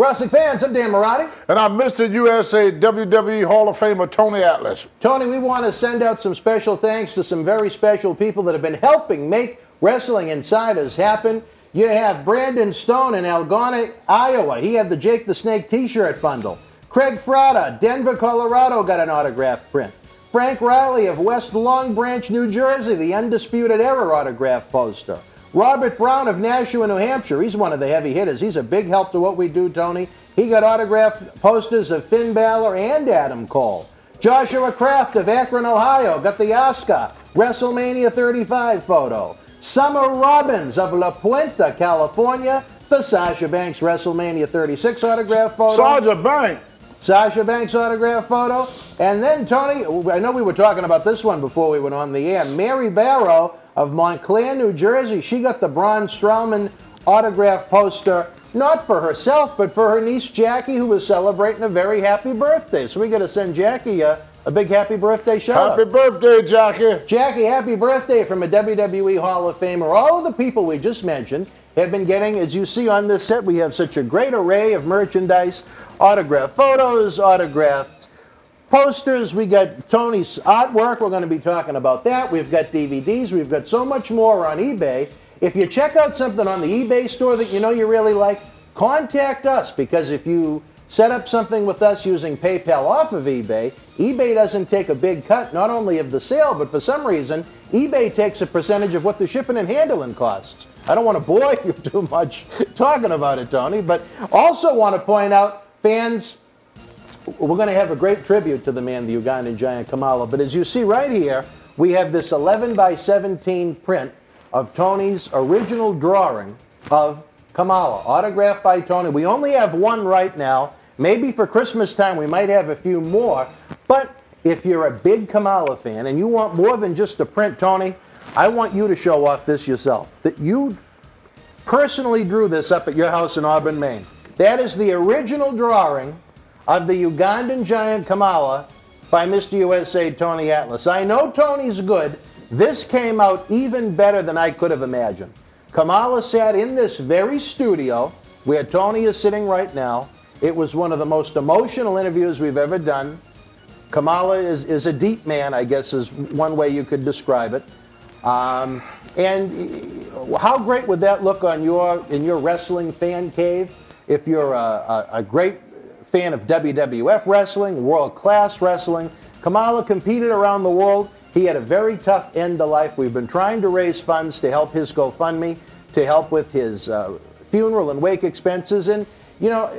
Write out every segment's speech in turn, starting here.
Wrestling fans, I'm Dan Marotti. And I'm Mr. USA WWE Hall of Famer Tony Atlas. Tony, we want to send out some special thanks to some very special people that have been helping make Wrestling Insiders happen. You have Brandon Stone in Algona, Iowa. He had the Jake the Snake t-shirt bundle. Craig Frada, Denver, Colorado, got an autographed print. Frank Riley of West Long Branch, New Jersey, the Undisputed Era autograph poster. Robert Brown of Nashua, New Hampshire. He's one of the heavy hitters. He's a big help to what we do, Tony. He got autographed posters of Finn Balor and Adam Cole. Joshua Kraft of Akron, Ohio, got the Asuka WrestleMania 35 photo. Summer Robbins of La Puente, California, the Sasha Banks WrestleMania 36 autograph photo. Sasha Banks autograph photo. And then, Tony, I know we were talking about this one before we went on the air. Mary Barrow of Montclair, New Jersey. She got the Braun Strowman autograph poster, not for herself, but for her niece Jackie, who was celebrating a very happy birthday. So we got to send Jackie a big happy birthday shout out. Happy birthday, Jackie. Jackie, happy birthday from a WWE Hall of Famer. All of the people we just mentioned have been getting, as you see on this set, we have such a great array of merchandise, autographed photos, autographed posters. We got Tony's artwork. We're going to be talking about that. We've got DVDs. We've got so much more on eBay. If you check out something on the eBay store that you know you really like, contact us, because if you set up something with us using PayPal off of eBay, eBay doesn't take a big cut, not only of the sale, but for some reason, eBay takes a percentage of what the shipping and handling costs. I don't want to bore you too much talking about it, Tony, but also want to point out, fans, we're going to have a great tribute to the man, the Ugandan giant Kamala. But as you see right here, we have this 11 by 17 print of Tony's original drawing of Kamala, autographed by Tony. We only have one right now. Maybe for Christmas time we might have a few more. But if you're a big Kamala fan and you want more than just a print, Tony, I want you to show off this yourself. That you personally drew this up at your house in Auburn, Maine. That is the original drawing of the Ugandan giant Kamala by Mr. USA Tony Atlas. I know Tony's good. This came out even better than I could have imagined. Kamala sat in this very studio where Tony is sitting right now. It was one of the most emotional interviews we've ever done. Kamala is a deep man, I guess is one way you could describe it. And how great would that look on in your wrestling fan cave? If you're a great fan of WWF wrestling, world-class wrestling. Kamala competed around the world. He had a very tough end to life. We've been trying to raise funds to help his GoFundMe, to help with his funeral and wake expenses, and, you know,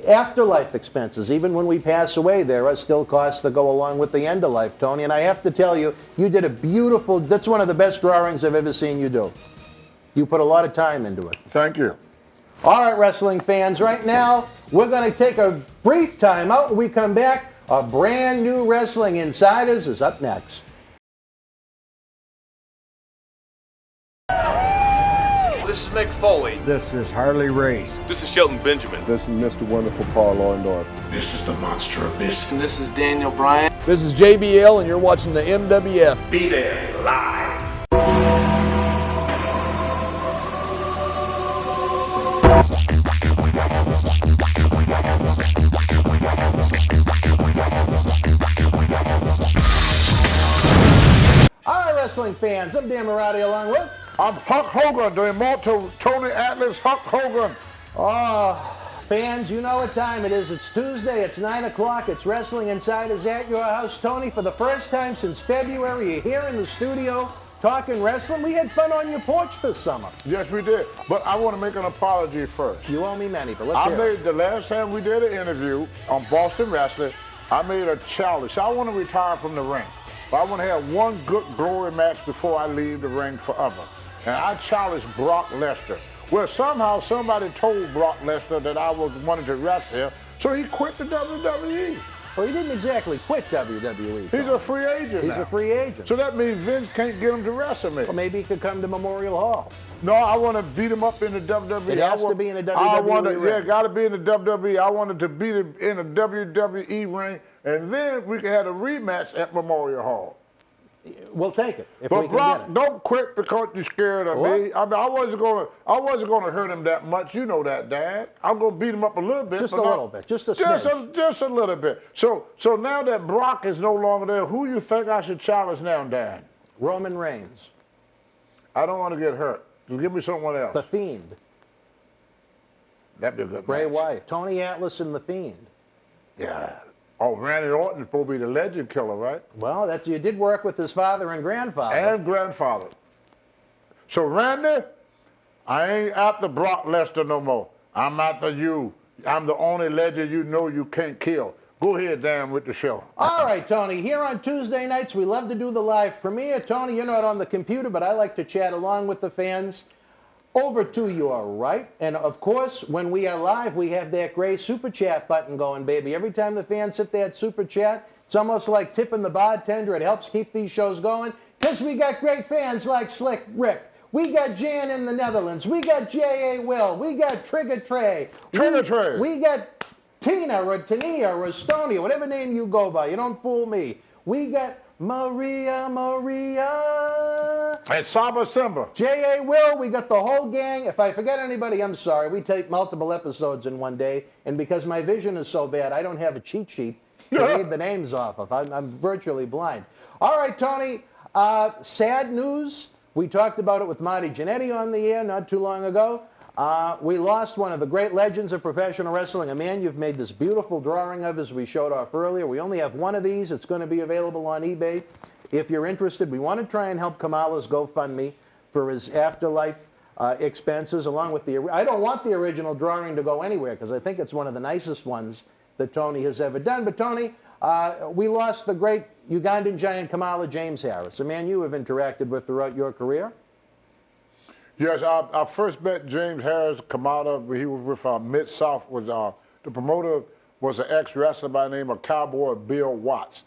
afterlife expenses. Even when we pass away, there are still costs that go along with the end of life, Tony. And I have to tell you, you did a beautiful, that's one of the best drawings I've ever seen you do. You put a lot of time into it. Thank you. All right, wrestling fans, right now, we're going to take a brief time out. When we come back, a brand new Wrestling Insiders is up next. This is Mick Foley. This is Harley Race. This is Shelton Benjamin. This is Mr. Wonderful Paul Orndorff. This is the Monster Abyss. And this is Daniel Bryan. This is JBL, and you're watching the MWF. Be there live. All right, wrestling fans, I'm Dan Marotti along with... I'm Hulk Hogan, the immortal Tony Atlas Hulk Hogan. Oh, fans, you know what time it is. It's Tuesday, it's 9 o'clock, it's Wrestling Insiders at your house. Tony, for the first time since February, you're here in the studio talking wrestling. We had fun on your porch this summer. Yes, we did. But I want to make an apology first. You owe me many, but let's hear it. The last time we did an interview on Boston Wrestling, I made a challenge. I want to retire from the ring. But I want to have one good glory match before I leave the ring forever. And I challenged Brock Lesnar. Well, somehow somebody told Brock Lesnar that I wanted to wrestle here, so he quit the WWE. Well, he didn't exactly quit WWE. He's a free agent He's now. a free agent. So that means Vince can't get him to wrestle me. Well, maybe he could come to Memorial Hall. No, I want to beat him up in the WWE. It has to be in a WWE ring. Yeah, got to be in the WWE. I wanted to beat him in a WWE ring, and then we can have a rematch at Memorial Hall. We'll take it if we But can Brock, get it. don't quit because you're scared of What? me. I mean, I wasn't gonna hurt him that much. You know that, Dad. I'm gonna beat him up a little bit. Just a but little bit, just a smidge. just a little bit. So now that Brock is no longer there, who you think I should challenge now, Dad? Roman Reigns, I don't want to get hurt. So give me someone else. The Fiend, That'd be a good Bray match. Wyatt, Tony Atlas, and The Fiend. Yeah. Oh, Randy Orton's supposed to be the legend killer, right? Well, you did work with his father and grandfather. And grandfather. So Randy, I ain't after Brock Lesnar no more. I'm after you. I'm the only legend you know you can't kill. Go ahead, Dan, with the show. All right, Tony, here on Tuesday nights, we love to do the live premiere. Tony, you're not on the computer, but I like to chat along with the fans. Over to your right. And, of course, when we are live, we have that gray super chat button going, baby. Every time the fans hit that super chat, it's almost like tipping the bartender. It helps keep these shows going because we got great fans like Slick Rick. We got Jan in the Netherlands. We got J.A. Will. We got Trigger Trey. We got Tina or Tania or Estonia, whatever name you go by. You don't fool me. We got Maria. And Saba Simba. J.A. Will, we got the whole gang. If I forget anybody, I'm sorry. We tape multiple episodes in one day, and because my vision is so bad, I don't have a cheat sheet to read the names off of. I'm virtually blind. All right, Tony, sad news. We talked about it with Marty Jannetty on the air not too long ago. We lost one of the great legends of professional wrestling, a man you've made this beautiful drawing of, as we showed off earlier. We only have one of these. It's going to be available on eBay. If you're interested, we want to try and help Kamala's GoFundMe for his afterlife expenses, along with I don't want the original drawing to go anywhere because I think it's one of the nicest ones that Tony has ever done. But Tony, we lost the great Ugandan giant Kamala James Harris, a man you have interacted with throughout your career. Yes, I first met James Harris, Kamala. He was with Mid-South. The promoter was an ex-wrestler by the name of Cowboy Bill Watts.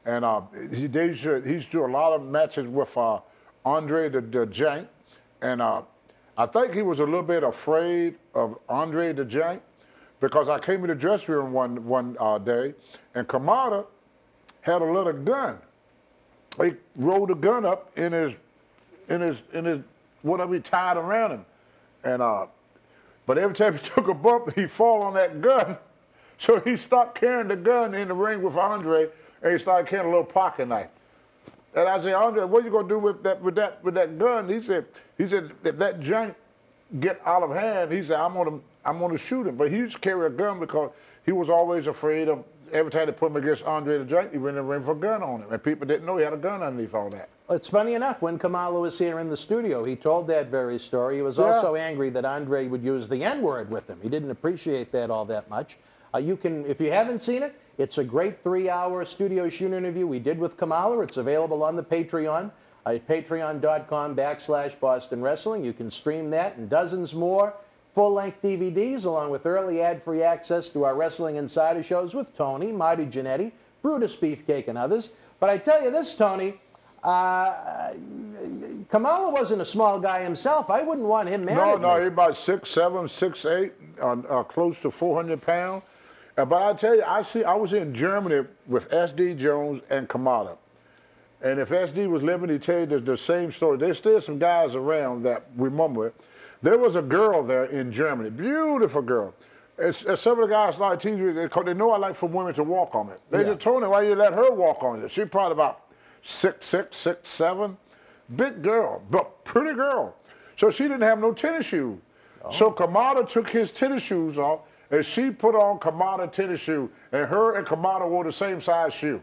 And he used to do a lot of matches with Andre the Giant. And I think he was a little bit afraid of Andre the Giant because I came in the dressing room one day, and Kamala had a little gun. He rolled the gun up in his whatever he tied around him, and but every time he took a bump, he'd fall on that gun. So he stopped carrying the gun in the ring with Andre, and he started carrying a little pocket knife. And I said, Andre, what are you gonna do with that gun? He said, if that giant get out of hand, he said, I'm gonna shoot him. But he used to carry a gun because he was always afraid of every time they put him against Andre the Giant, he went in the ring for a gun on him, and people didn't know he had a gun underneath all that. It's funny enough, when Kamala was here in the studio, he told that very story. He was also angry that Andre would use the N-word with him. He didn't appreciate that all that much. If you haven't seen it, it's a great 3-hour studio shoot interview we did with Kamala. It's available on the Patreon at patreon.com/Boston Wrestling. You can stream that and dozens more full-length DVDs, along with early ad-free access to our Wrestling Insider shows with Tony, Marty Jannetty, Brutus, Beefcake, and others. But I tell you this, Tony, Kamala wasn't a small guy himself. I wouldn't want him married. No, he's about 6'7", 6'8", close to 400 pounds. But I tell you, I was in Germany with S.D. Jones and Kamala. And if S.D. was living, he'd tell you the same story. There's still some guys around that remember it. There was a girl there in Germany, beautiful girl. Some of the guys like TV, because they know I like for women to walk on it. They just told me, why you let her walk on it? She's probably about 6'6", 6'7", big girl, but pretty girl. So she didn't have no tennis shoes. So Kamala took his tennis shoes off, and she put on Kamala tennis shoe, and her and Kamala wore the same size shoe.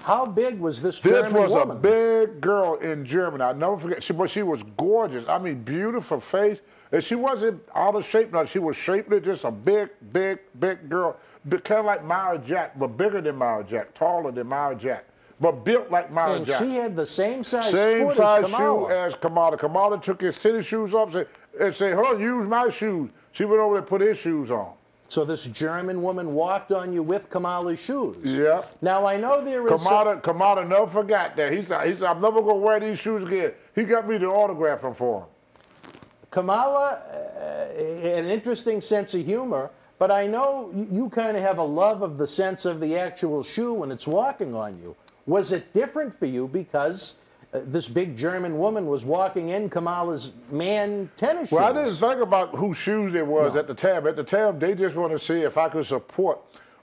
How big was this German woman? This was a big girl in Germany. I'll never forget. But she was gorgeous. I mean, beautiful face. And she wasn't out of shape. No, she was shapely, just a big girl. Kind of like Mara Jack, but bigger than Mara Jack, taller than Mara Jack, but built like Mara Jack. And she had the same size shoe as Kamala. Kamala took his tennis shoes off and said, use my shoes. She went over there and put his shoes on. So this German woman walked on you with Kamala's shoes. Yeah. Now I know there is Kamala never forgot that. He said, I'm never gonna wear these shoes again. He got me to autograph them for him. Kamala, an interesting sense of humor, but I know you kind of have a love of the sense of the actual shoe when it's walking on you. Was it different for you because this big German woman was walking in Kamala's man tennis shoes? Well, I didn't think about whose shoes it was at the time. At the time, they just want to see if I could support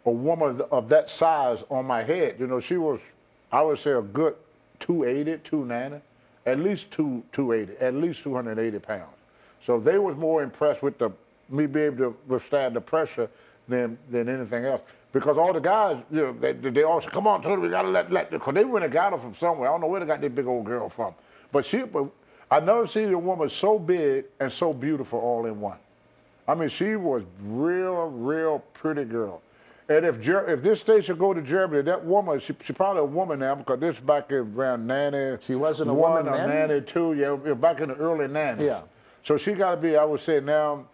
a woman of that size on my head. You know, she was, I would say, a good 280, 290, at least 280, at least 280 pounds. So they was more impressed with me being able to withstand the pressure than anything else. Because all the guys, you know, they all say, come on, Tony, we got to let, because they went and got her from somewhere. I don't know where they got that big old girl from. But I never seen a woman so big and so beautiful all in one. I mean, she was real pretty girl. And if this station go to Germany, that woman, she probably a woman now, because this back in around 90. She wasn't a woman then? 92, yeah, back in the early 90s. Yeah. So she got to be, I would say now,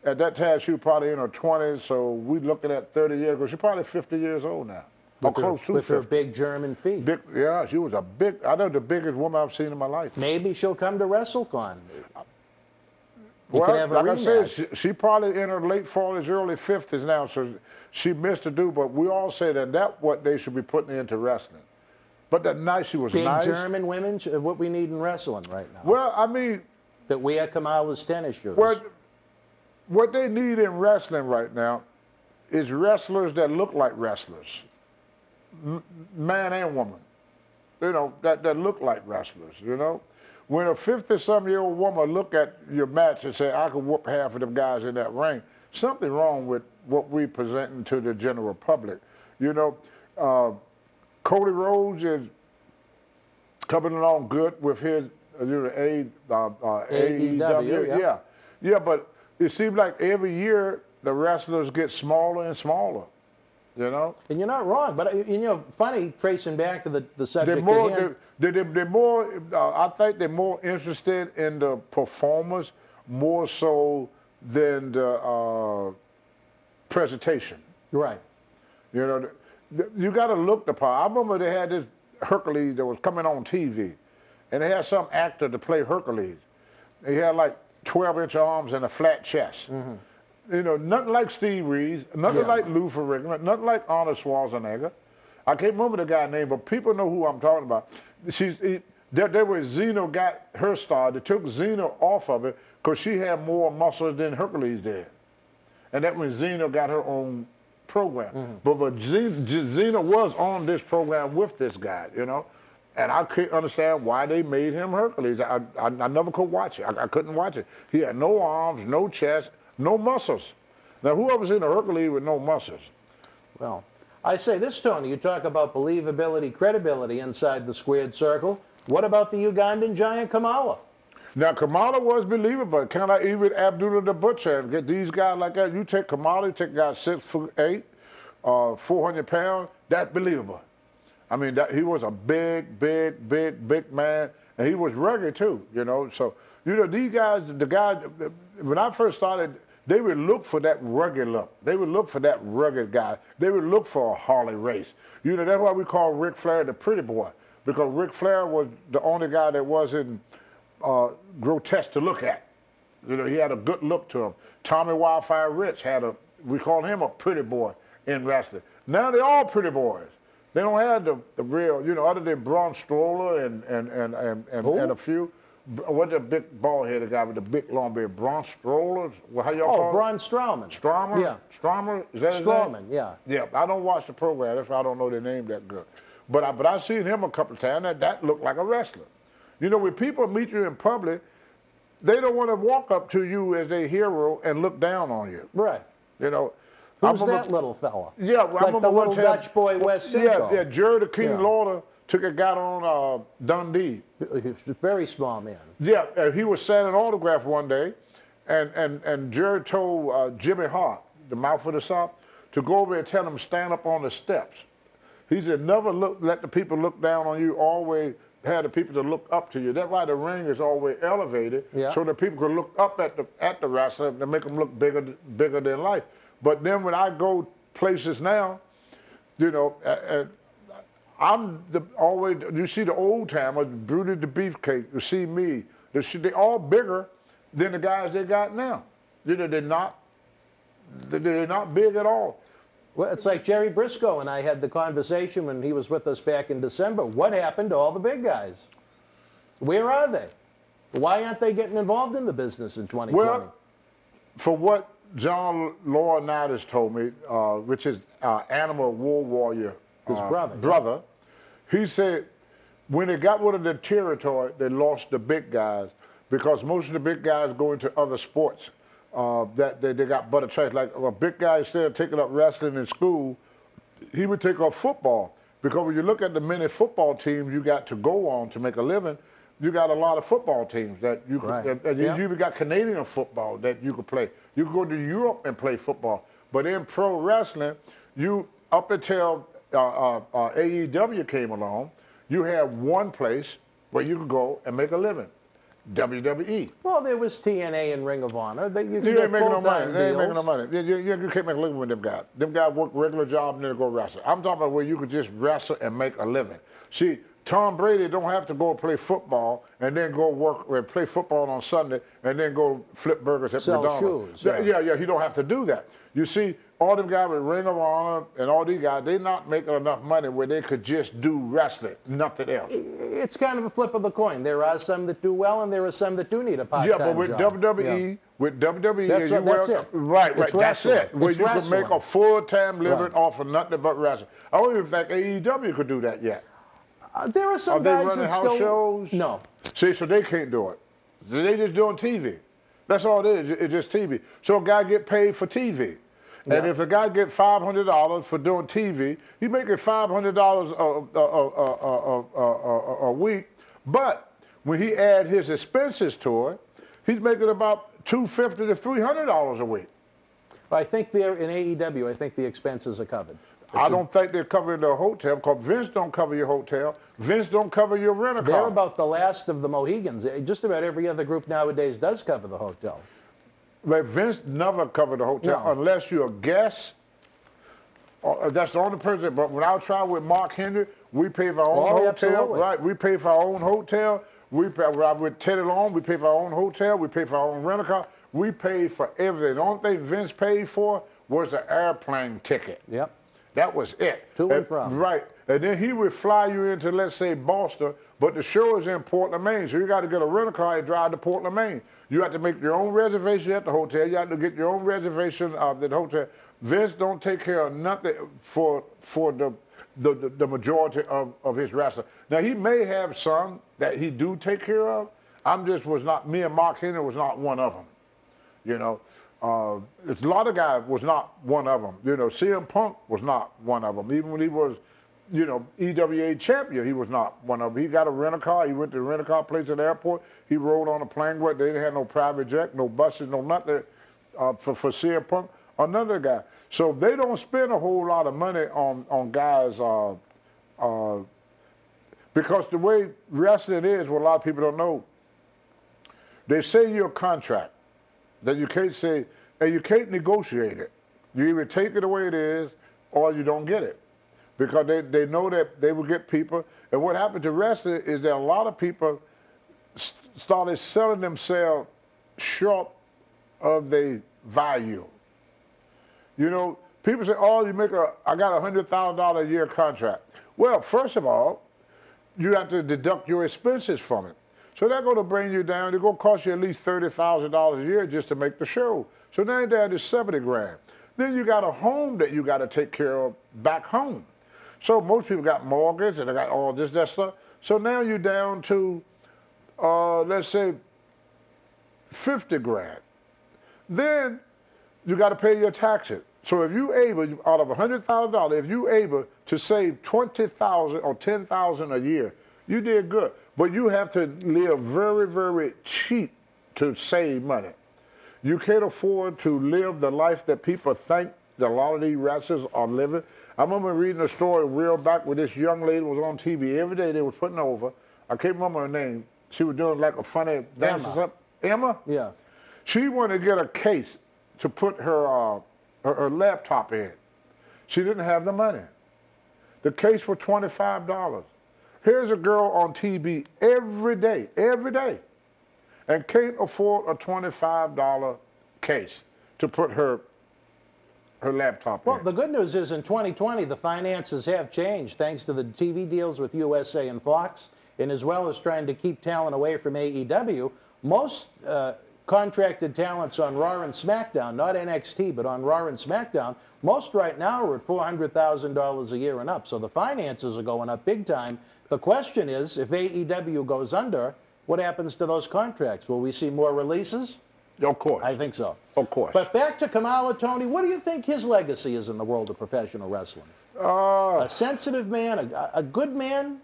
at that time, she was probably in her 20s, so we're looking at 30 years ago. She's probably 50 years old now, or close to 50. With her big German feet. Yeah, she was I know the biggest woman I've seen in my life. Maybe she'll come to WrestleCon. Well, like I said, she probably in her late 40s, early 50s now, so she missed to do, but we all say that's what they should be putting into wrestling. But that night, she was nice. Big German women, what we need in wrestling right now. Well, I mean... That wear Kamala's tennis shoes. Well, what they need in wrestling right now is wrestlers that look like wrestlers, man and woman, you know, that look like wrestlers, you know. When a 50-some-year-old woman look at your match and say, I could whoop half of them guys in that ring, something wrong with what we presenting to the general public. You know, Cody Rhodes is coming along good with his AEW. Yeah, but it seems like every year the wrestlers get smaller and smaller, you know? And you're not wrong, but you know, funny, tracing back to the subject they're more, I think they're more interested in the performers more so than the presentation. Right. You know, you got to look the part. I remember they had this Hercules that was coming on TV, and they had some actor to play Hercules. He had like 12-inch arms and a flat chest. Mm-hmm. You know, nothing like Steve Reeves, nothing like Lou Ferrigno, nothing like Arnold Schwarzenegger. I can't remember the guy's name, but people know who I'm talking about. There where Zeno got her star. They took Zeno off of it because she had more muscles than Hercules did. And that when Zeno got her own program. Mm-hmm. But Zeno was on this program with this guy, you know. And I couldn't understand why they made him Hercules. I never could watch it. I couldn't watch it. He had no arms, no chest, no muscles. Now, whoever's in a Hercules with no muscles? Well, I say this, Tony, you talk about believability, credibility inside the squared circle. What about the Ugandan giant Kamala? Now, Kamala was believable. Can I even Abdullah the Butcher and get these guys like that? You take Kamala, you take a guy 6'8", 400 pounds, that's believable. I mean, he was a big man, and he was rugged too, you know. So, you know, these guys, when I first started, they would look for that rugged look. They would look for that rugged guy. They would look for a Harley Race. You know, that's why we call Ric Flair the pretty boy, because Ric Flair was the only guy that wasn't grotesque to look at. You know, he had a good look to him. Tommy Wildfire Rich we call him a pretty boy in wrestling. Now they're all pretty boys. They don't have the real, you know, other than Braun Strowler and a few. What's the big bald-headed guy with the big long beard? Braun Strowler? Well, how y'all call him? Braun Strowman. Strowman? Yeah. Strowman? Is that his Strowman, name? yeah. Yeah, I don't watch the program. That's why I don't know their name that good. But I've seen him a couple of times. That looked like a wrestler. You know, when people meet you in public, they don't want to walk up to you as a hero and look down on you. Right. You know. Who's that little fella? Yeah, like the little Dutch boy West Simcoe. Yeah, Jerry the King Lawler took a guy on Dundee. He was a very small man. Yeah, he was signing an autograph one day, and Jerry told Jimmy Hart, the mouth of the South, to go over and tell him stand up on the steps. He said, never let the people look down on you, always have the people to look up to you. That's why the ring is always elevated, so that people can look up at the wrestler and make them look bigger than life. But then when I go places now, you know, you see the old timers, Brutus the Beefcake, you see me, they're all bigger than the guys they got now. You know, they're not big at all. Well, it's like Jerry Briscoe and I had the conversation when he was with us back in December. What happened to all the big guys? Where are they? Why aren't they getting involved in the business in 2020? Well, for what John Laurinaitis told me, which is Animal War Warrior, His brother, he said when they got rid of the territory, they lost the big guys because most of the big guys go into other sports. That they got butter trash. Like a big guy, instead of taking up wrestling in school, he would take up football. Because when you look at the many football teams you got to go on to make a living, you got a lot of football teams that you could, and you even got Canadian football that you could play. You could go to Europe and play football. But in pro wrestling, you up until AEW came along, you had one place where you could go and make a living. WWE. Well, there was TNA and Ring of Honor. You ain't making no money. They ain't making no money. You can't make a living with them guys. Them guys work regular job and then go wrestle. I'm talking about where you could just wrestle and make a living. See, Tom Brady don't have to go play football and then go work and play football on Sunday and then go flip burgers at McDonald's. Shoes. Yeah, he don't have to do that. You see, all them guys with Ring of Honor and all these guys, they not making enough money where they could just do wrestling, nothing else. It's kind of a flip of the coin. There are some that do well, and there are some that do need a part-time job. Yeah, but with WWE, that's it. Right, that's it. Where you wrestling. can make a full-time living off of nothing but wrestling. I don't even think AEW could do that yet. There are some guys that running house shows? No. See, so they can't do it. So they just doing TV. That's all it is. It's just TV. So a guy get paid for TV. And if a guy get $500 for doing TV, he making $500 a week. But when he add his expenses to it, he's making about $250 to $300 a week. I think they're in AEW. I think the expenses are covered. I don't think they're covering the hotel because Vince don't cover your hotel. Vince don't cover your rental car. They're about the last of the Mohegans. Just about every other group nowadays does cover the hotel. But Vince never covered the hotel unless you're a guest. That's the only person. But when I travel with Mark Henry, we pay for our own hotel. Absolutely. Right, we pay for our own hotel. When I'm with Teddy Long, we pay for our own hotel. We pay for our own rental car. We pay for everything. The only thing Vince paid for was the airplane ticket. Yep. That was it. To and from. Right. And then he would fly you into, let's say, Boston, but the show is in Portland, Maine. So you got to get a rental car and drive to Portland, Maine. You have to make your own reservation at the hotel. You have to get your own reservation at the hotel. Vince don't take care of nothing for the majority of his wrestling. Now, he may have some that he do take care of. Me and Mark Henry was not one of them. You know, a lot of guys was not one of them. You know, CM Punk was not one of them. Even when he was, you know, EWA champion, he was not one of them. He got a rental car. He went to the rental car place at the airport. He rode on a plane where they didn't have no private jet, no buses, no nothing for CM Punk. Another guy. So they don't spend a whole lot of money on guys because the way wrestling is, what a lot of people don't know, they say your contract. That you can't say, and you can't negotiate it. You either take it the way it is, or you don't get it. Because they know that they will get people. And what happened to wrestling is that a lot of people started selling themselves short of their value. You know, people say, oh, I got a $100,000 a year contract. Well, first of all, you have to deduct your expenses from it. So that's going to bring you down. It's going to cost you at least $30,000 a year just to make the show. So now you're down to $70,000. Then you got a home that you got to take care of back home. So most people got mortgage and they got all that stuff. So now you're down to, let's say, $50,000. Then you got to pay your taxes. So if you able, out of $100,000, if you able to save $20,000 or $10,000 a year, you did good. But you have to live very, very cheap to save money. You can't afford to live the life that people think that a lot of these wrestlers are living. I remember reading a story real back where this young lady was on TV. Every day they was putting over. I can't remember her name. She was doing like a funny dance or something. Emma? Yeah. She wanted to get a case to put her laptop in. She didn't have the money. The case was $25. Here's a girl on TV every day, and can't afford a $25 case to put her her laptop Well, in. the good news is in 2020, the finances have changed thanks to the TV deals with USA and Fox, and as well as trying to keep talent away from AEW. Most contracted talents on Raw and SmackDown, not NXT, but on Raw and SmackDown, most right now are at $400,000 a year and up. So the finances are going up big time. The question is, if AEW goes under, what happens to those contracts? Will we see more releases? Of course. I think so. Of course. But back to Kamala, Tony, what do you think his legacy is in the world of professional wrestling? A sensitive man, a good man,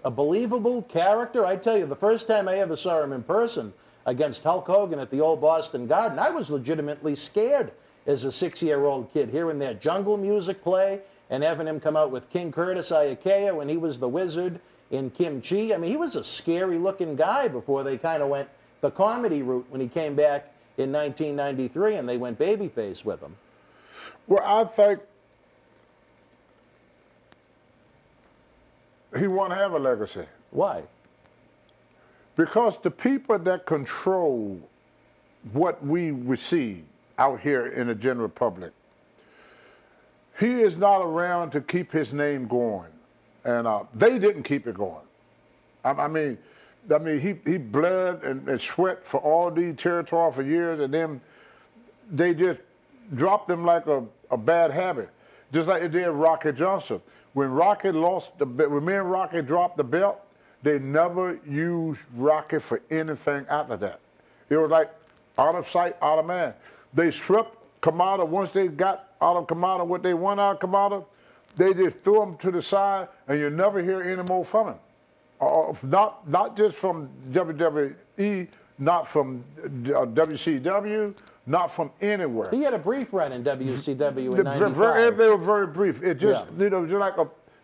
a believable character. I tell you, the first time I ever saw him in person against Hulk Hogan at the old Boston Garden, I was legitimately scared as a 6-year-old kid, hearing that jungle music play and having him come out with King Curtis Ayakea when he was the Wizard in Kimchi. I mean, he was a scary-looking guy before they kind of went the comedy route when he came back in 1993 and they went babyface with him. Well, I think he won't have a legacy. Why? Because the people that control what we receive out here in the general public, he is not around to keep his name going. And they didn't keep it going. I mean, he bled and sweat for all these territories for years, and then they just dropped him like a bad habit, just like it did Rocky Johnson. When Rocky lost when me and Rocky dropped the belt, they never used Rocky for anything after that. It was like out of sight, out of mind. They swept Kamala. Once they got out of Kamala what they won out of Kamala, they just threw him to the side, and you never hear any more from him. Not just from WWE, not from WCW, not from anywhere. He had a brief run in WCW in '95. They were very brief. It just, just like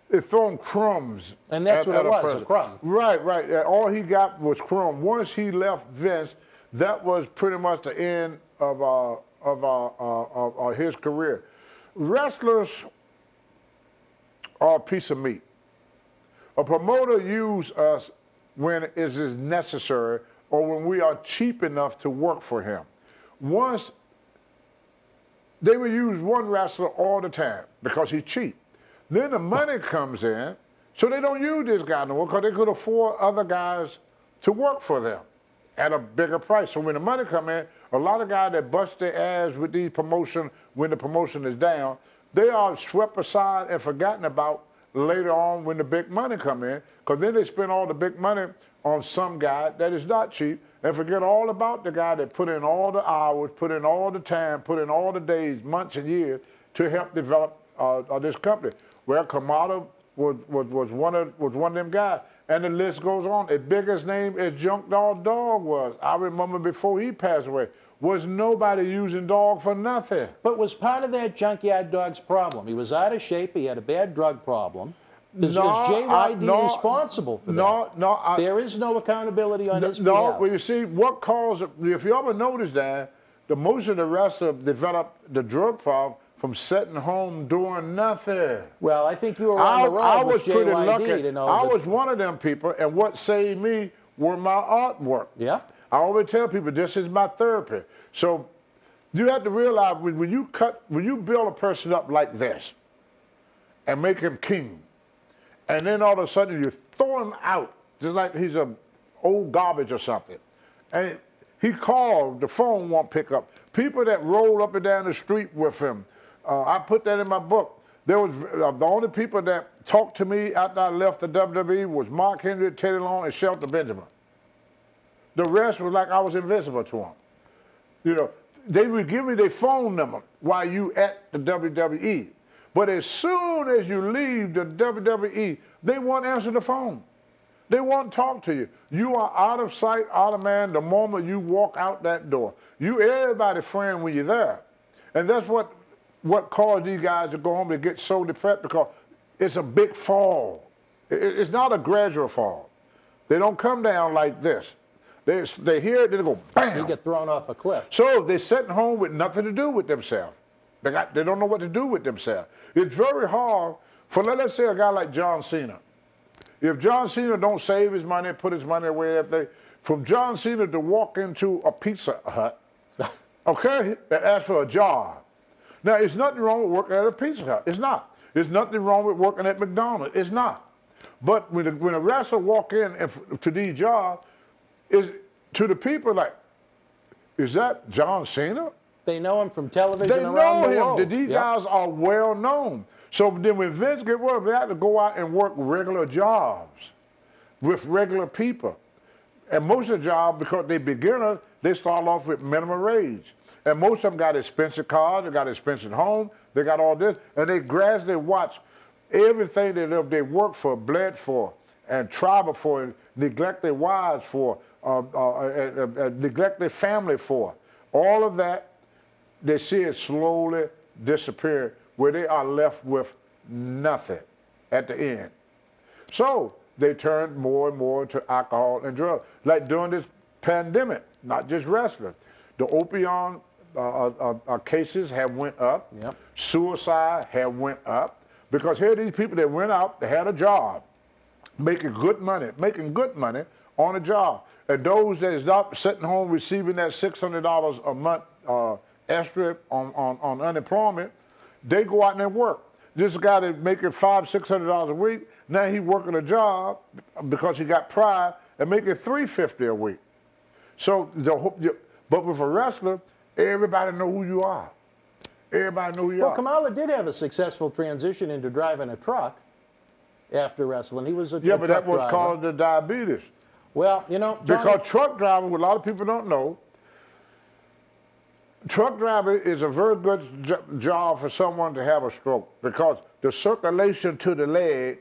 it throwing crumbs. And that's what it was, a crumb. Right. All he got was crumb. Once he left Vince, that was pretty much the end of his career. Wrestlers are a piece of meat. A promoter uses us when it is necessary or when we are cheap enough to work for him. Once, they would use one wrestler all the time because he's cheap. Then the money comes in, so they don't use this guy no more because they could afford other guys to work for them at a bigger price. So when the money come in, a lot of guys that bust their ass with these promotion when the promotion is down, they are swept aside and forgotten about later on when the big money come in, because then they spend all the big money on some guy that is not cheap and forget all about the guy that put in all the hours, put in all the time, put in all the days, months, and years to help develop this company. Well, Kamala was one of them guys, and the list goes on. As big as name as Junk Dog was, I remember before he passed away, was nobody using Dog for nothing. But was part of that Junkyard Dog's problem? He was out of shape. He had a bad drug problem. Is JYD responsible for that? No. There is no accountability on his behalf. No, well, you see, what caused, if you ever notice that, most of the wrestlers developed the drug problem from sitting home doing nothing. Well, I think you were on the road with JYD to know. I was one of them people, and what saved me were my artwork. Yeah. I always tell people this is my therapy. So you have to realize when you build a person up like this and make him king, and then all of a sudden you throw him out just like he's a old garbage or something, and he called, the phone won't pick up. People that roll up and down the street with him, I put that in my book. There was the only people that talked to me after I left the WWE was Mark Henry, Teddy Long, and Shelton Benjamin. The rest was like I was invisible to them. You know, they would give me their phone number while you at the WWE. But as soon as you leave the WWE, they won't answer the phone. They won't talk to you. You are out of sight, out of mind the moment you walk out that door. You everybody's friend when you're there. And that's what caused these guys to go home to get so depressed, because it's a big fall. It's not a gradual fall. They don't come down like this. They hear it, then they go bam. You get thrown off a cliff. So they're sitting home with nothing to do with themselves. They don't know what to do with themselves. It's very hard for, let's say, a guy like John Cena. If John Cena don't save his money, put his money away, from John Cena to walk into a Pizza Hut, okay, and ask for a job, Now, there's nothing wrong with working at a Pizza Hut. It's not. There's nothing wrong with working at McDonald's. It's not. But when a wrestler walk in to these jobs, is to the people like, is that John Cena? They know him from television They around know the him. world. These guys are well known. So then when Vince get word, they have to go out and work regular jobs with regular people. And most of the jobs, because they're beginners, they start off with minimum wage. And most of them got expensive cars, they got expensive home, they got all this, and they gradually watch everything that they work for, bled for, and travel for, and neglect their wives for, neglect their family for. All of that, they see it slowly disappear, where they are left with nothing at the end. So they turn more and more to alcohol and drugs. Like during this pandemic, not just wrestling, the opioid cases have went up. Yep. Suicide have went up. Because here are these people that went out, they had a job, making good money on a job. And those that is not sitting home receiving that $600 a month extra on unemployment, they go out and they work. This guy that's making $500-600 a week, now he working a job because he got pride and making $350 a week. So, but with a wrestler, everybody know who you are. Everybody know who you are. Well, Kamala did have a successful transition into driving a truck after wrestling. He was a but that was driver. caused the diabetes. Well, you know, Tony, Because truck driving, what a lot of people don't know, truck driving is a very good job for someone to have a stroke, because the circulation to the leg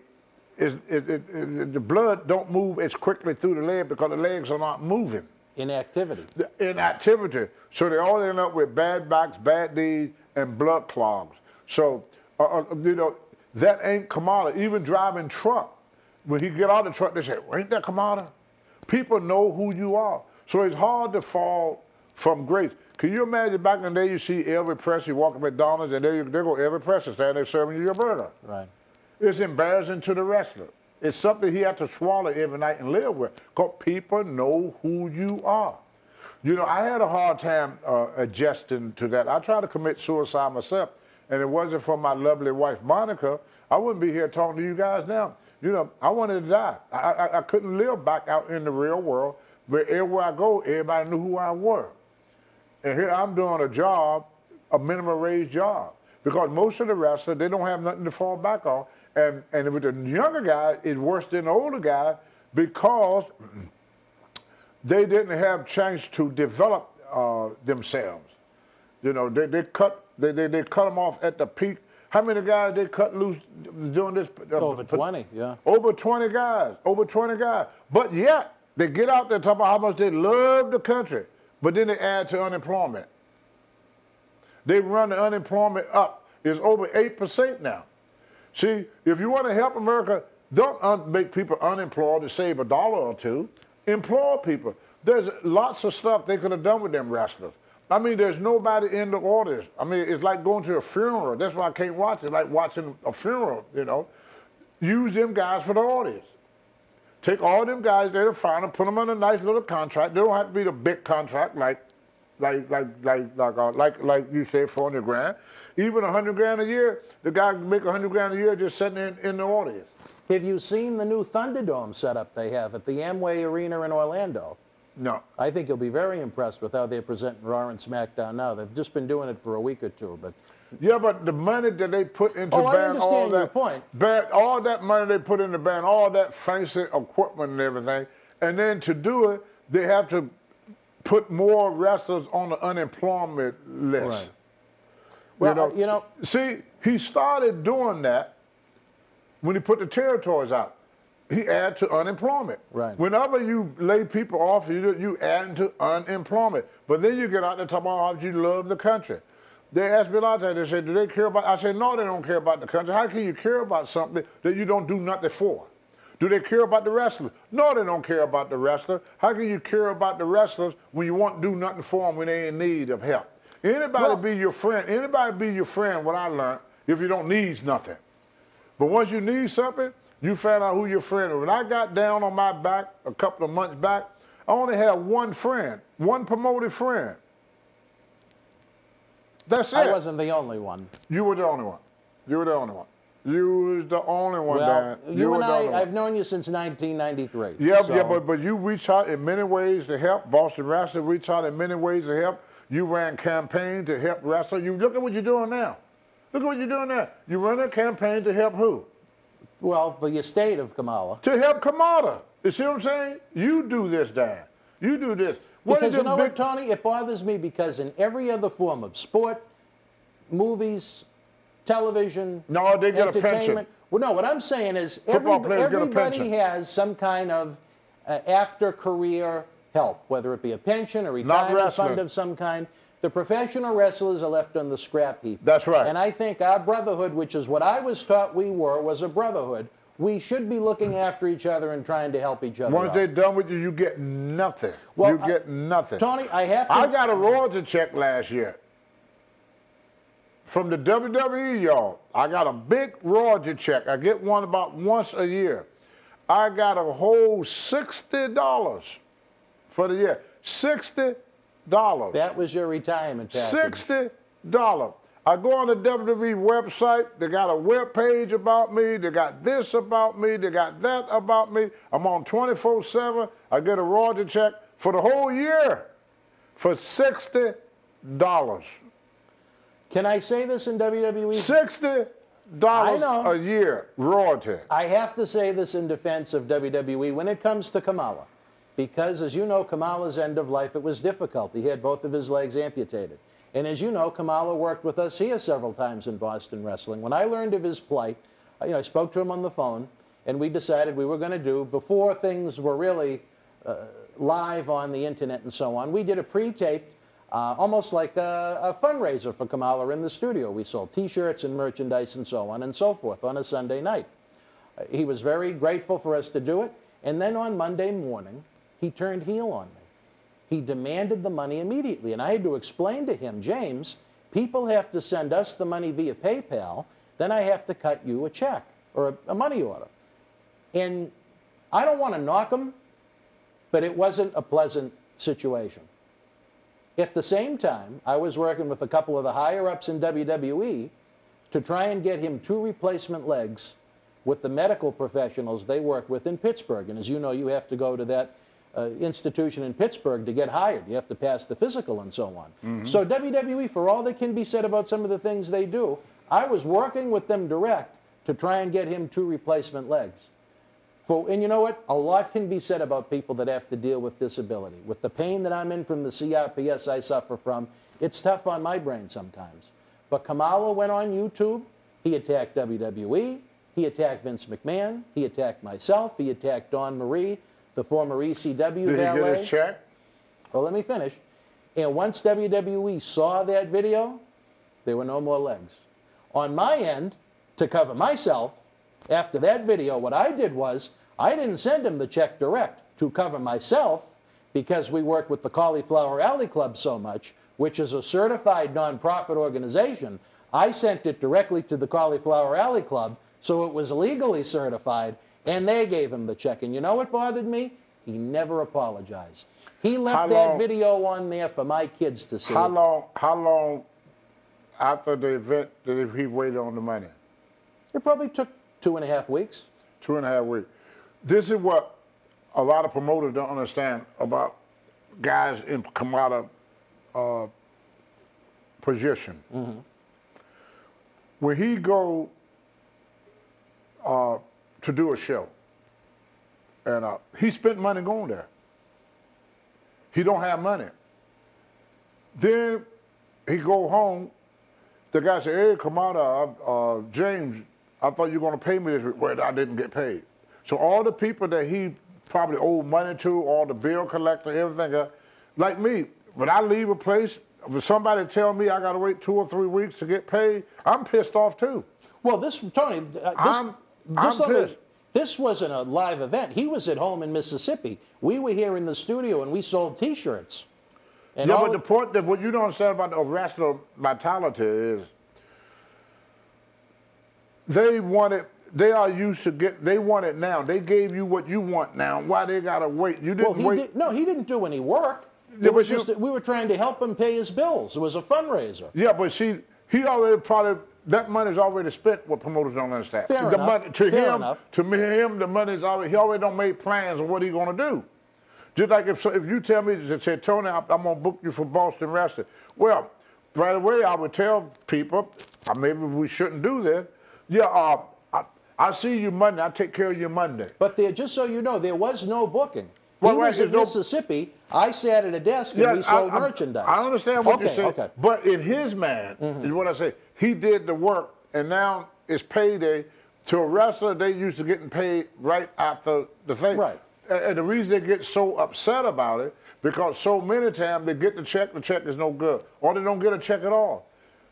the blood don't move as quickly through the leg because the legs are not moving. inactivity. Inactivity. So they all end up with bad backs, bad knees, and blood clogs. So, you know, that ain't Kamala. Even driving truck, when he get out of the truck, they say, well, ain't that Kamala? People know who you are. So it's hard to fall from grace. Can you imagine back in the day you see Elvis Presley walking at McDonald's and there go Elvis Presley standing there serving you your burger? Right. It's embarrassing to the wrestler. It's something he has to swallow every night and live with, because people know who you are. You know, I had a hard time adjusting to that. I tried to commit suicide myself, and it wasn't for my lovely wife, Monica, I wouldn't be here talking to you guys now. You know, I wanted to die. I couldn't live back out in the real world, but everywhere I go, everybody knew who I were. And here I'm doing a job, a minimum wage job, because most of the wrestlers, they don't have nothing to fall back on. And with the younger guy, it's worse than the older guy, because they didn't have chance to develop themselves. You know, they cut them off at the peak. How many guys they cut loose doing this? Over 20, yeah. Over 20 guys, over 20 guys. But yet, they get out there talking about how much they love the country, but then they add to unemployment. They run the unemployment up. It's over 8% now. See, if you want to help America, don't make people unemployed to save $1 or $2. Employ people. There's lots of stuff they could have done with them wrestlers. I mean, there's nobody in the audience. I mean, it's like going to a funeral. That's why I can't watch it. It's like watching a funeral, you know. Use them guys for the audience. Take all them guys there to find them, put them on a nice little contract. They don't have to be the big contract like you said, 400 grand. Even 100 grand a year, the guy can make 100 grand a year just sitting in the audience. Have you seen the new Thunderdome setup they have at the Amway Arena in Orlando? No. I think you'll be very impressed with how they're presenting Raw and SmackDown now. They've just been doing it for a week or two, but... Yeah, but the money that they put into I band, all understand your that, point. all that money they put into band, all that fancy equipment and everything, and then to do it, they have to put more wrestlers on the unemployment list. Right. Well, you know, see, he started doing that when he put the territories out. He added to unemployment. Right. Whenever you lay people off, you add to unemployment. But then you get out there talking about how you love the country. They asked me a lot of times, they said, do they care about, I said, no, they don't care about the country. How can you care about something that you don't do nothing for? Do they care about the wrestlers? No, they don't care about the wrestlers. How can you care about the wrestlers when you won't do nothing for them when they're in need of help? Anybody be your friend. Anybody be your friend, what I learned, if you don't need nothing. But once you need something, you find out who your friend is. When I got down on my back a couple of months back, I only had one friend, one promoted friend. That's it. I wasn't the only one. You were the only one. You were the only one. You was the only one, Well, Dan. you were and the only one. I've known you since 1993. Yeah, so. yeah, but you reached out in many ways to help. Boston Wrestling reached out in many ways to help. You ran campaigns to help wrestling. You look at what you're doing now. Look at what you're doing now. You run a campaign to help who? Well, the estate of Kamala. To help Kamala. You see what I'm saying? You do this, Dan. You do this. Because you know what, Tony? It bothers me because in every other form of sport, movies, television, no, they get a pension. entertainment. Well, no, what I'm saying is Football players get a everybody pension. has some kind of after-career help, whether it be a pension, a retirement fund of some kind. The professional wrestlers are left on the scrap heap. That's right. And I think our brotherhood, which is what I was taught we were, was a brotherhood. We should be looking after each other and trying to help each other. Once they're done with you, you get nothing. Well, you get nothing. Tony, I got a royalty check last year from the WWE, y'all. I got a big royalty check. I get one about once a year. I got a whole $60 for the year. $60. That was your retirement package. $60. I go on the WWE website. They got a web page about me. They got this about me. They got that about me. I'm on 24/7. I get a royalty check for the whole year for $60. Can I say this in WWE? $60 a year royalty. I have to say this in defense of WWE when it comes to Kamala. Because, as you know, Kamala's end of life, it was difficult. He had both of his legs amputated. And as you know, Kamala worked with us here several times in Boston Wrestling. When I learned of his plight, I spoke to him on the phone, and we decided we were going to do, before things were really live on the internet and so on, we did a pre-taped, almost like a fundraiser for Kamala in the studio. We sold T-shirts and merchandise and so on and so forth on a Sunday night. He was very grateful for us to do it. And then on Monday morning, he turned heel on me. He demanded the money immediately. And I had to explain to him, James, people have to send us the money via PayPal, then I have to cut you a check or a money order. And I don't want to knock him, but it wasn't a pleasant situation. At the same time, I was working with a couple of the higher-ups in WWE to try and get him 2 replacement legs with the medical professionals they work with in Pittsburgh. And as you know, you have to go to that institution in Pittsburgh to get hired. You have to pass the physical and so on. Mm-hmm. So WWE, for all that can be said about some of the things they do, I was working with them direct to try and get him 2 replacement legs. And you know what? A lot can be said about people that have to deal with disability. With the pain that I'm in from the CRPS I suffer from, it's tough on my brain sometimes. But Kamala went on YouTube. He attacked WWE. He attacked Vince McMahon. He attacked myself. He attacked Dawn Marie, the former ECW valet. Did he get his check? Well, let me finish. And once WWE saw that video, there were no more legs. On my end, to cover myself, after that video, what I did was, I didn't send him the check direct to cover myself because we work with the Cauliflower Alley Club so much, which is a certified nonprofit organization. I sent it directly to the Cauliflower Alley Club, so it was legally certified, and they gave him the check. And you know what bothered me? He never apologized. He left that video on there for my kids to see. How long after the event did he wait on the money? It probably took 2.5 weeks. 2.5 weeks. This is what a lot of promoters don't understand about guys in Kamala position. Mm-hmm. When he go to do a show, and he spent money going there. He don't have money. Then he go home. The guy said, "Hey, Kamala, James, I thought you were going to pay me this week." Well, I didn't get paid. So all the people that he probably owed money to, all the bill collector, everything, like me, when I leave a place, if somebody tell me I got to wait 2 or 3 weeks to get paid, I'm pissed off too. Well, Tony, I'm pissed. This wasn't a live event. He was at home in Mississippi. We were here in the studio and we sold T-shirts. And yeah, but the point that what you don't understand about the wrestler mentality is they want it. They are used to they want it now. They gave you what you want now. Why they gotta wait? You didn't wait. No, he didn't do any work. It was just that we were trying to help him pay his bills. It was a fundraiser. Yeah, but see, he already probably, that money's already spent. What promoters don't understand. Fair the enough. Money, to Fair him, enough. to him, the money's already. He already don't make plans of what he's gonna do. Just like if you tell me to say, Tony, I'm gonna book you for Boston Wrestling. Well, right away I would tell people, maybe we shouldn't do this. Yeah, I see you Monday. I take care of you Monday. But just so you know, there was no booking. He was in Mississippi. I sat at a desk and we sold merchandise. I understand what you say. Okay. But in his mind, is what I say. He did the work, and now it's payday. To a wrestler, they used to getting paid right after the thing. Right. And the reason they get so upset about it, because so many times they get the check is no good, or they don't get a check at all.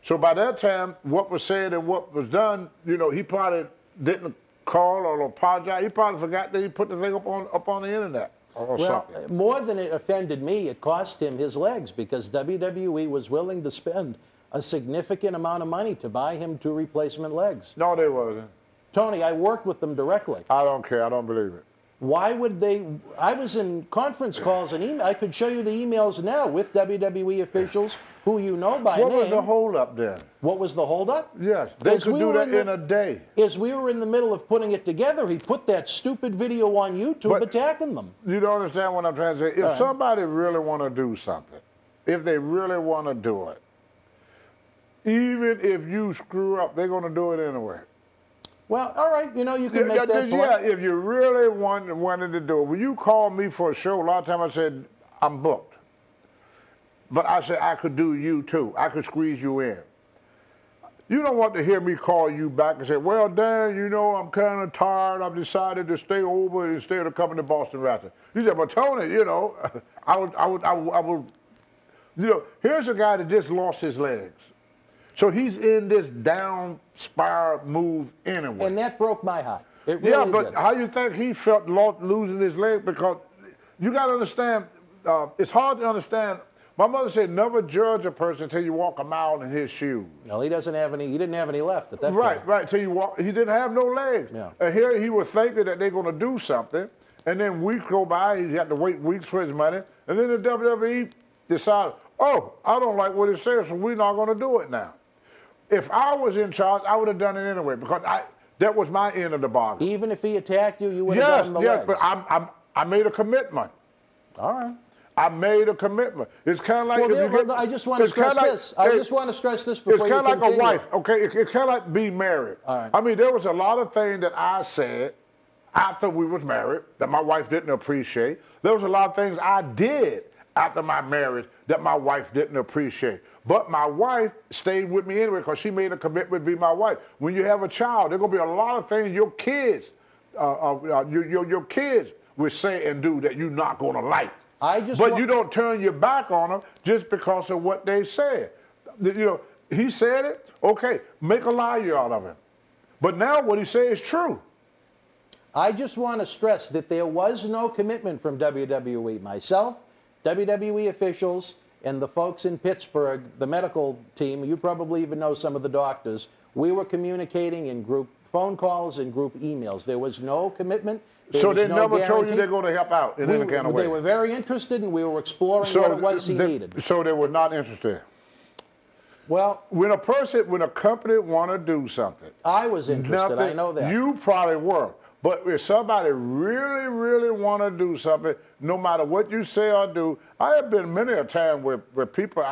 So by that time, what was said and what was done, he probably didn't call or apologize. He probably forgot that he put the thing up on the internet or something. More than it offended me, it cost him his legs because WWE was willing to spend a significant amount of money to buy him 2 replacement legs. No, they wasn't. Tony, I worked with them directly. I don't care. I don't believe it. Why would they? I was in conference calls and email. I could show you the emails now with WWE officials who you know by name. What was the holdup then? What was the holdup? Yes, they could do that in a day. As we were in the middle of putting it together, he put that stupid video on YouTube attacking them. You don't understand what I'm trying to say. If somebody really want to do something, if they really want to do it, even if you screw up, they're going to do it anyway. Well, all right, you can make that point. Yeah, if you really wanted to do it. When you called me for a show, a lot of times I said, I'm booked. But I said, I could do you too. I could squeeze you in. You don't want to hear me call you back and say, well, Dan, I'm kind of tired. I've decided to stay over instead of coming to Boston Wrestling. You said, but Tony, I would, here's a guy that just lost his legs. So he's in this down spiral move anyway. And that broke my heart. It really but did. How you think he felt losing his leg? Because you got to understand, it's hard to understand. My mother said, never judge a person until you walk a mile in his shoes. No, he didn't have any left at that point. Right, till you walk. He didn't have no legs. Yeah. And here he was thinking that they're going to do something, and then weeks go by, he had to wait weeks for his money, and then the WWE decided, oh, I don't like what it says, so we're not going to do it now. If I was in charge, I would have done it anyway, because that was my end of the bargain. Even if he attacked you, you would have done the legs. Yes, but I made a commitment. All right. I made a commitment. It's kind of like I just want to stress this. I just want to stress this before you continue. It's kind of like a wife, okay? It's kind of like being married. All right. I mean, there was a lot of things that I said after we was married that my wife didn't appreciate. There was a lot of things I did after my marriage that my wife didn't appreciate. But my wife stayed with me anyway because she made a commitment to be my wife. When you have a child, there are going to be a lot of things your kids will say and do that you're not going to like. But you don't turn your back on them just because of what they said. He said it, okay, make a liar out of him. But now what he said is true. I just want to stress that there was no commitment from WWE. Myself, WWE officials, and the folks in Pittsburgh, the medical team, you probably even know some of the doctors, we were communicating in group phone calls and group emails. There was no commitment. So they never told you they're going to help out in any kind of way? They were very interested, and we were exploring what it was he needed. So they were not interested? Well, when a company want to do something, I was interested. I know that. You probably were. But if somebody really, really want to do something, no matter what you say or do, I have been many a time where people,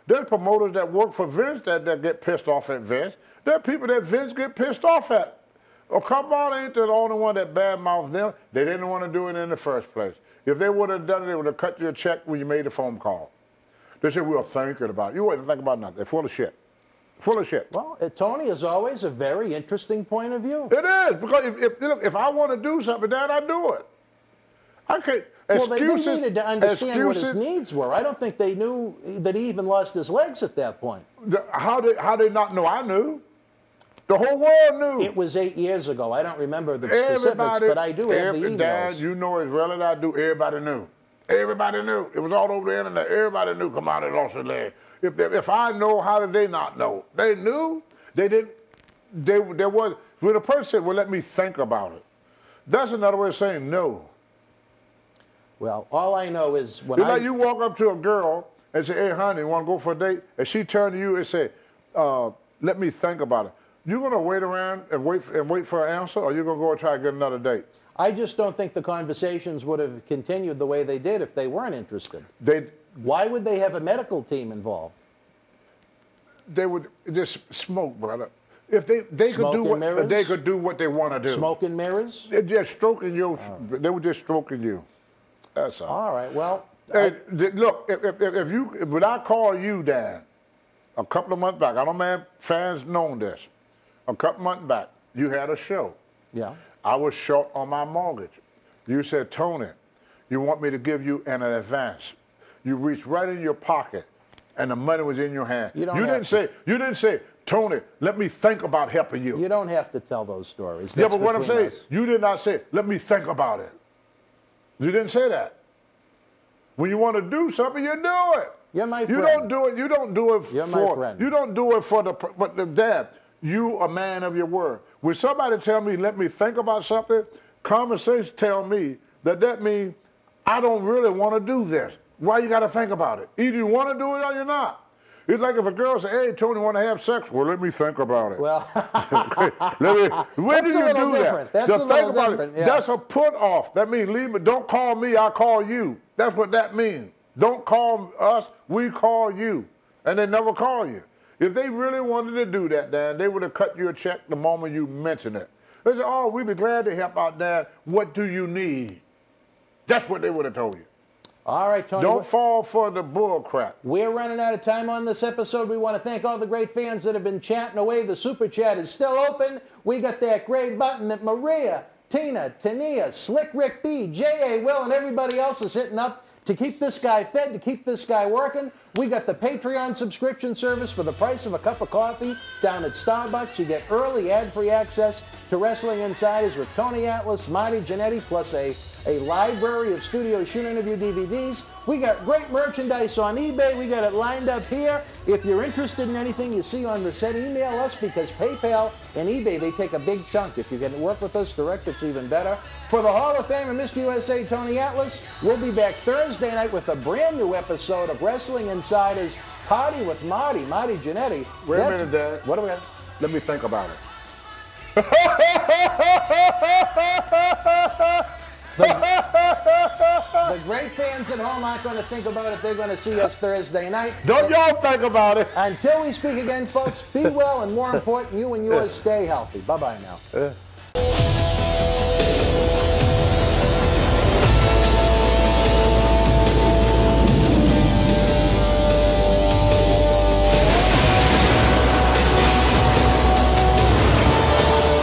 there's promoters that work for Vince that get pissed off at Vince. There are people that Vince get pissed off at. Oh, Kamala ain't the only one that badmouthed them. They didn't want to do it in the first place. If they would have done it, they would have cut you a check when you made the phone call. They said, we're thinking about it. You wouldn't think about nothing. They're full of shit. Full of shit. Well, Tony is always a very interesting point of view. It is, because if I want to do something, then I do it. I can't. Well, they needed to understand what his needs were. I don't think they knew that he even lost his legs at that point. How they not know? I knew. The whole world knew. It was 8 years ago. I don't remember the specifics, but I do have the emails. Dad, you know as well as I do, everybody knew. Everybody knew. It was all over the internet. Everybody knew Kamala lost his leg. If I know, how did they not know? They knew. They didn't. There was. When a person said, well, let me think about it, that's another way of saying no. Well, all I know is when It's like you walk up to a girl and say, hey, honey, you want to go for a date? And she turn to you and say, let me think about it. You going to wait around and wait for an answer, or you going to go and try to get another date? I just don't think the conversations would have continued the way they did if they weren't interested. Why would they have a medical team involved? They would just smoke, brother. If they could do what they want to do. Smoke and mirrors? They're just stroking you. They were just stroking you. That's all. All right. Well, look, when I call you, Dan, a couple of months back, I don't know, fans know this. A couple months back, you had a show. Yeah. I was short on my mortgage. You said, Tony, you want me to give you an advance. You reached right in your pocket, and the money was in your hand. You didn't say, Tony, let me think about helping you. You don't have to tell those stories. Yeah, but what I'm saying, you did not say, let me think about it. You didn't say that. When you want to do something, you do it. You're my friend. You don't do it. You don't do it You're my friend. You don't do it for the dad. You a man of your word. When somebody tell me, let me think about something, common sense tell me that means I don't really want to do this. Why you got to think about it? Either you want to do it or you're not. It's like if a girl say, hey, Tony, want to have sex? Well, let me think about it. Well, when do you do that? That's a little different. Yeah. That's a put off. That means leave me. Don't call me, I'll call you. That's what that means. Don't call us, we call you. And they never call you. If they really wanted to do that, Dan, they would have cut you a check the moment you mentioned it. They said, oh, we'd be glad to help out, Dan. What do you need? That's what they would have told you. All right, Tony. Don't fall for the bull crap. We're running out of time on this episode. We want to thank all the great fans that have been chatting away. The super chat is still open. We got that great button that Maria, Tina, Tania, Slick Rick B, J.A. Will, and everybody else is hitting up to keep this guy fed, to keep this guy working. We got the Patreon subscription service for the price of a cup of coffee down at Starbucks. You get early ad-free access to Wrestling Insiders with Tony Atlas, Marty Jannetty, plus a library of studio shoot interview DVDs. We got great merchandise on eBay. We got it lined up here. If you're interested in anything you see on the set, email us, because PayPal and eBay, they take a big chunk. If you can work with us direct, it's even better. For the Hall of Fame and Mr. USA, Tony Atlas, we'll be back Thursday night with a brand new episode of Wrestling Insiders Party with Marty Jannetty. Wait a minute, Dad. What do we got? Let me think about it. The great fans at home aren't going to think about it. They're going to see us Thursday night. Don't y'all think about it. Until we speak again, folks, be well, and more important, you and yours stay healthy. Bye-bye now.